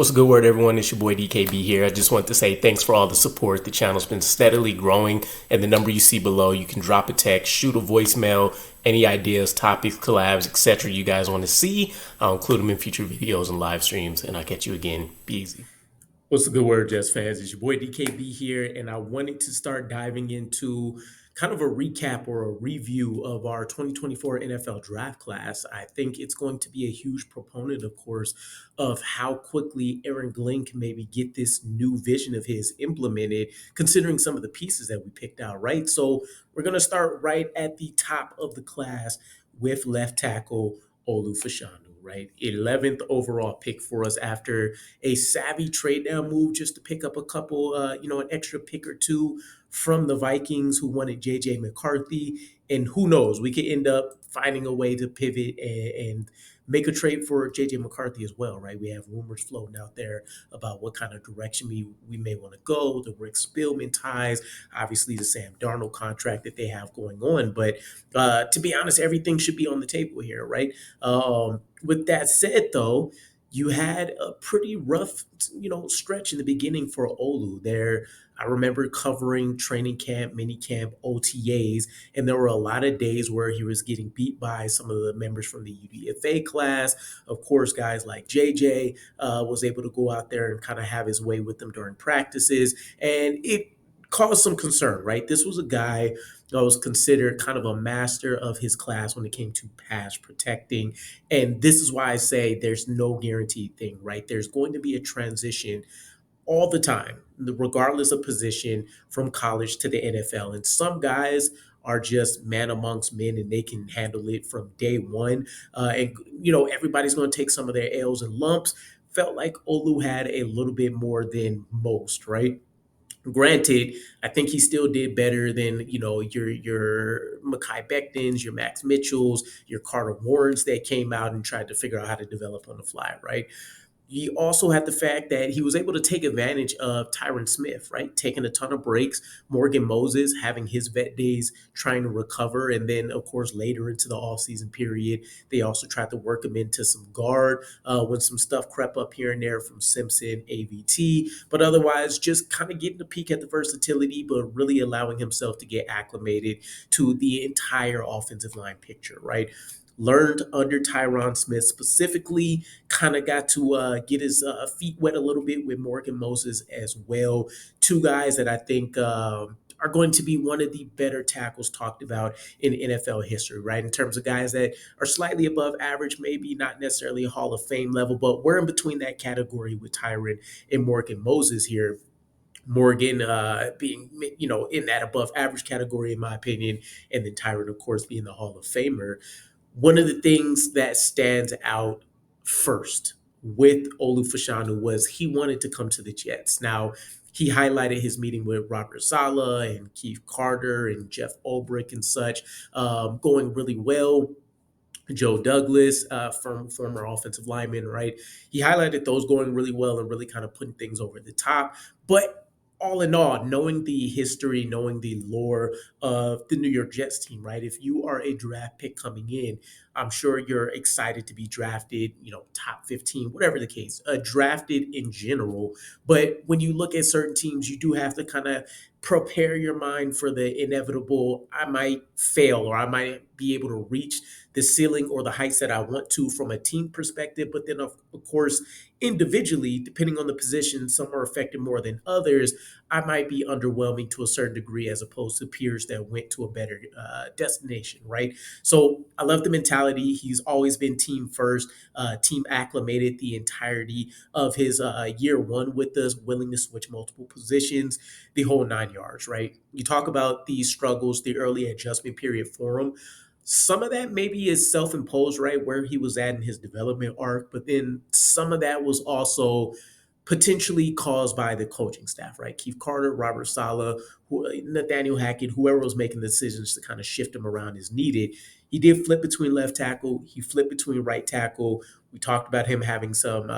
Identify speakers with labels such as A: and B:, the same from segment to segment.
A: What's a good word, everyone? It's your boy DKB here. I just want to say thanks for all the support. The channel's been steadily growing, and the number you see below, you can drop a text, shoot a voicemail, any ideas, topics, collabs, etc. you guys want to see. I'll include them in future videos and live streams, and I'll catch you again. Be easy. What's the good word, Jets fans? It's your boy DKB here, and I wanted to start diving into kind of a recap or a review of our 2024 NFL draft class. I think it's going to be a huge proponent, of course, of how quickly Aaron Glenn can maybe get this new vision of his implemented, considering some of the pieces that we picked out, right? So we're going to start right at the top of the class with left tackle Olu Fashanu. Right, 11th overall pick for us after a savvy trade down move just to pick up a couple, an extra pick or two from the Vikings who wanted JJ McCarthy. And who knows, we could end up finding a way to pivot and make a trade for JJ McCarthy as well, right? We have rumors floating out there about what kind of direction we may want to go, the Rick Spielman ties, obviously the Sam Darnold contract that they have going on. But to be honest, everything should be on the table here, right? With that said, though, you had a pretty rough, stretch in the beginning for Olu. There, I remember covering training camp, mini camp, OTAs, and there were a lot of days where he was getting beat by some of the members from the UDFA class. Of course, guys like JJ was able to go out there and kind of have his way with them during practices, and it caused some concern, right? This was a guy that was considered kind of a master of his class when it came to pass protecting. And this is why I say there's no guaranteed thing, right? There's going to be a transition all the time, regardless of position, from college to the NFL. And some guys are just man amongst men and they can handle it from day one. Everybody's going to take some of their L's and lumps. Felt like Olu had a little bit more than most, right? Granted, I think he still did better than your Mekhi Bectons, your Max Mitchells, your Carter Warrens that came out and tried to figure out how to develop on the fly, right? You also had the fact that he was able to take advantage of Tyron Smith, right? Taking a ton of breaks, Morgan Moses having his vet days trying to recover. And then, of course, later into the offseason period, they also tried to work him into some guard when some stuff crept up here and there from Simpson, AVT. But otherwise, just kind of getting a peek at the versatility, but really allowing himself to get acclimated to the entire offensive line picture, right? Learned under Tyron Smith specifically, kind of got to get his feet wet a little bit with Morgan Moses as well. Two guys that I think are going to be one of the better tackles talked about in NFL history, right? In terms of guys that are slightly above average, maybe not necessarily a Hall of Fame level, but we're in between that category with Tyron and Morgan Moses here. Morgan being, in that above average category, in my opinion, and then Tyron, of course, being the Hall of Famer. One of the things that stands out first with Olu Fashanu was he wanted to come to the Jets. Now, he highlighted his meeting with Robert Saleh and Keith Carter and Jeff Ulbrich and such, going really well. Joe Douglas, from former offensive lineman, right? He highlighted those going really well and really kind of putting things over the top. But all in all, knowing the history, knowing the lore of the New York Jets team, right? If you are a draft pick coming in, I'm sure you're excited to be drafted, top 15, whatever the case, drafted in general. But when you look at certain teams, you do have to kind of prepare your mind for the inevitable. I might fail or I might be able to reach the ceiling or the heights that I want to from a team perspective. But then, of course, individually, depending on the position, some are affected more than others. I might be underwhelming to a certain degree as opposed to peers that went to a better destination, right? So I love the mentality. He's always been team first, team acclimated the entirety of his year one with us, willing to switch multiple positions, the whole 9 yards, right? You talk about the struggles, the early adjustment period for him. Some of that maybe is self-imposed, right, where he was at in his development arc, but then some of that was also potentially caused by the coaching staff, right? Keith Carter, Robert Saleh, Nathaniel Hackett, whoever was making the decisions to kind of shift him around as needed. He did flip between left tackle. He flipped between right tackle. We talked about him having some,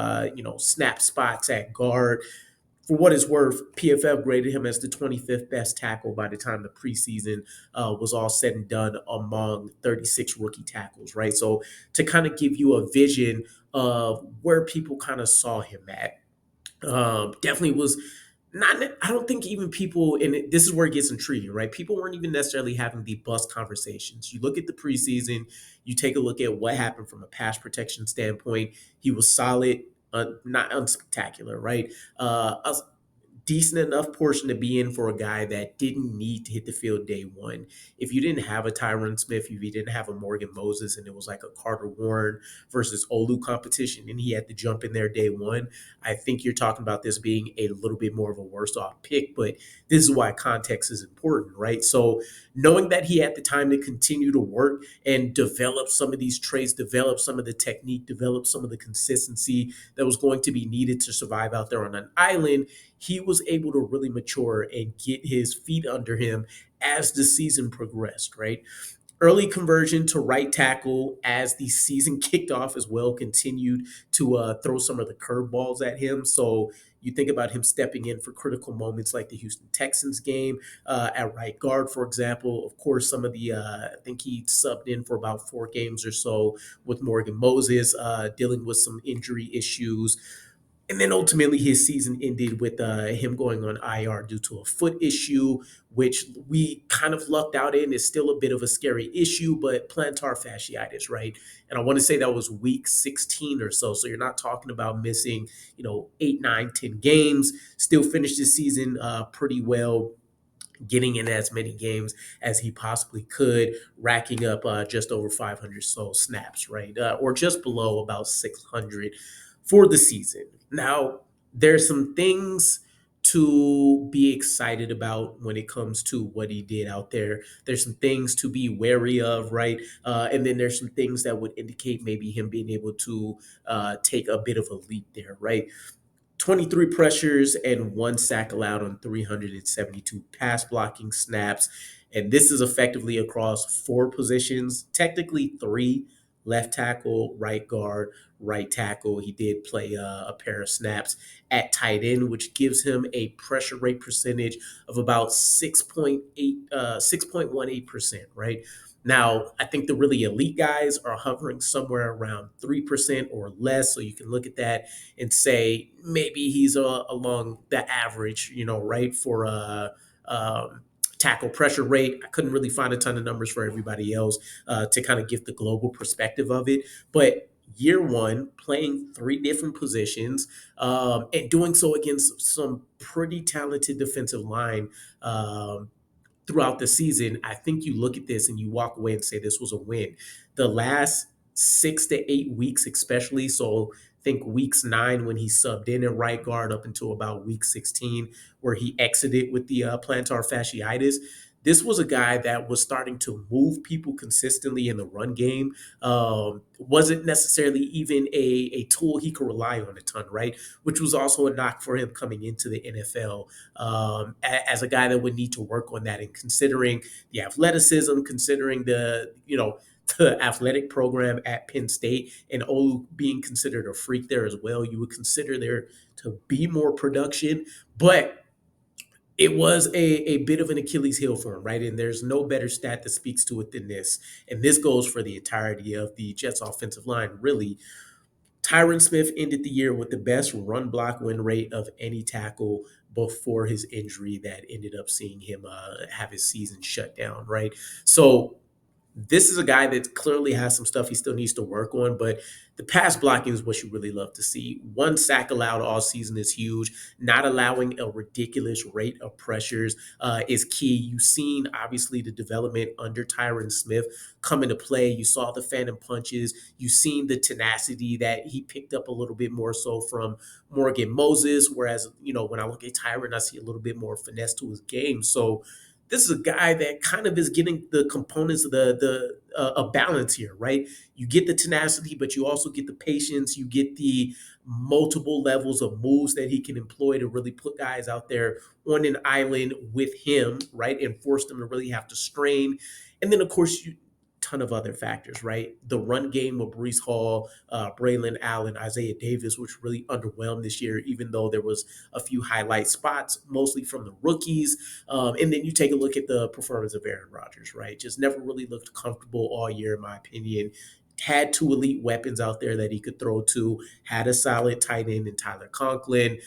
A: snap spots at guard. For what it's worth, PFF graded him as the 25th best tackle by the time the preseason was all said and done among 36 rookie tackles, right? So to kind of give you a vision of where people kind of saw him at. Definitely was not. I don't think even people, and this is where it gets intriguing, right? People weren't even necessarily having the bust conversations. You look at the preseason, you take a look at what happened from a pass protection standpoint. He was solid, not unspectacular, right? A decent enough portion to be in for a guy that didn't need to hit the field day one. If you didn't have a Tyron Smith, if you didn't have a Morgan Moses, and it was like a Carter Warren versus Olu competition, and he had to jump in there day one, I think you're talking about this being a little bit more of a worse off pick. But this is why context is important, right? So knowing that he had the time to continue to work and develop some of these traits, develop some of the technique, develop some of the consistency that was going to be needed to survive out there on an island, he was able to really mature and get his feet under him as the season progressed, right? Early conversion to right tackle as the season kicked off as well continued to throw some of the curveballs at him. So you think about him stepping in for critical moments like the Houston Texans game at right guard, for example. Of course, some of the, I think he subbed in for about 4 games or so with Morgan Moses, dealing with some injury issues. And then ultimately, his season ended with him going on IR due to a foot issue, which we kind of lucked out in. It's still a bit of a scary issue, but plantar fasciitis, right? And I want to say that was week 16 or so. So you're not talking about missing, 8, 9, 10 games. Still finished the season pretty well, getting in as many games as he possibly could, racking up just over 500 so snaps, right? Or just below about 600 for the season. Now, there's some things to be excited about when it comes to what he did out there. There's some things to be wary of, right? And then there's some things that would indicate maybe him being able to take a bit of a leap there, right? 23 pressures and 1 sack allowed on 372 pass blocking snaps. And this is effectively across 4 positions, technically three: left tackle, right guard, right tackle. He did play a pair of snaps at tight end, which gives him a pressure rate percentage of about 6.18%, right? Now, I think the really elite guys are hovering somewhere around 3% or less. So you can look at that and say maybe he's along the average, right, for tackle pressure rate. I couldn't really find a ton of numbers for everybody else to kind of give the global perspective of it. But year one, playing 3 different positions and doing so against some pretty talented defensive line throughout the season, I think you look at this and you walk away and say this was a win. The last 6 to 8 weeks, especially. So think weeks 9 when he subbed in at right guard up until about week 16, where he exited with the plantar fasciitis. This was a guy that was starting to move people consistently in the run game. Wasn't necessarily even a tool he could rely on a ton, right? Which was also a knock for him coming into the NFL as a guy that would need to work on that. And considering the athleticism, considering the athletic program at Penn State, and Olu being considered a freak there as well, you would consider there to be more production. But it was a bit of an Achilles heel for him, right? And there's no better stat that speaks to it than this. And this goes for the entirety of the Jets offensive line, really. Tyron Smith ended the year with the best run block win rate of any tackle before his injury that ended up seeing him have his season shut down, right? So this is a guy that clearly has some stuff he still needs to work on, but the pass blocking is what you really love to see. 1 sack allowed all season is huge. Not allowing a ridiculous rate of pressures is key. You've seen, obviously, the development under Tyron Smith come into play. You saw the phantom punches. You've seen the tenacity that he picked up a little bit more so from Morgan Moses, whereas, when I look at Tyron, I see a little bit more finesse to his game. So this is a guy that kind of is getting the components of the a balance here, right? You get the tenacity, but you also get the patience. You get the multiple levels of moves that he can employ to really put guys out there on an island with him, right, and force them to really have to strain. And then, of course, you ton of other factors, right? The run game with Brees Hall, Braylon Allen, Isaiah Davis, which really underwhelmed this year, even though there was a few highlight spots, mostly from the rookies. And then you take a look at the performance of Aaron Rodgers, right? Just never really looked comfortable all year, in my opinion. had two elite weapons out there that he could throw to, had a solid tight end in Tyler Conklin,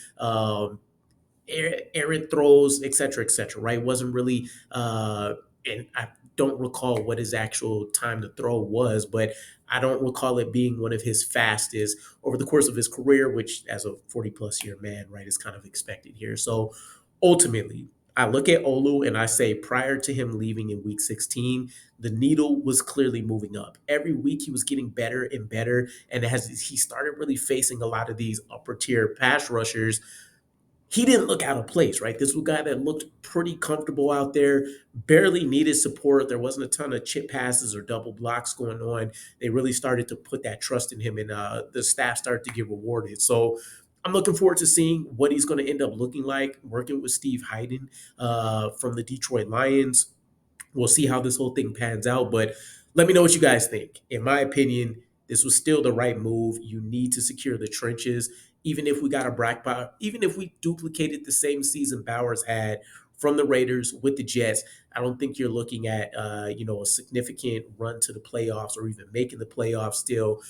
A: errant throws, et cetera, right? Wasn't really, and I don't recall what his actual time to throw was, but I don't recall it being one of his fastest over the course of his career, which as a 40 plus year man, right, is kind of expected here. So ultimately, I look at Olu and I say prior to him leaving in week 16, the needle was clearly moving up. Every week he was getting better and better. And as he started really facing a lot of these upper tier pass rushers, he didn't look out of place, right? This was a guy that looked pretty comfortable out there, barely needed support. There wasn't a ton of chip passes or double blocks going on. They really started to put that trust in him, and the staff started to get rewarded. So I'm looking forward to seeing what he's going to end up looking like working with Steve Hyden from the Detroit Lions. We'll see how this whole thing pans out, but let me know what you guys think. In my opinion, this was still the right move. You need to secure the trenches. Even if we got a even if we duplicated the same season Bowers had from the Raiders with the Jets, I don't think you're looking at a significant run to the playoffs or even making the playoffs still.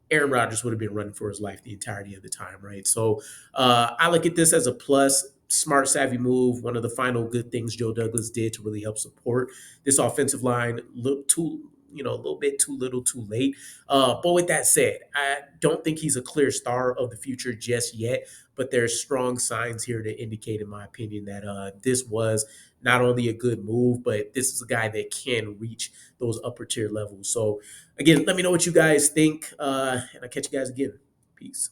A: Aaron Rodgers would have been running for his life the entirety of the time, right? So I look at this as a plus, smart, savvy move. One of the final good things Joe Douglas did to really help support this offensive line. Look too, a little bit too little, too late. But with that said, I don't think he's a clear star of the future just yet. But there's strong signs here to indicate, in my opinion, that this was not only a good move, but this is a guy that can reach those upper tier levels. So again, let me know what you guys think, and I'll catch you guys again. Peace.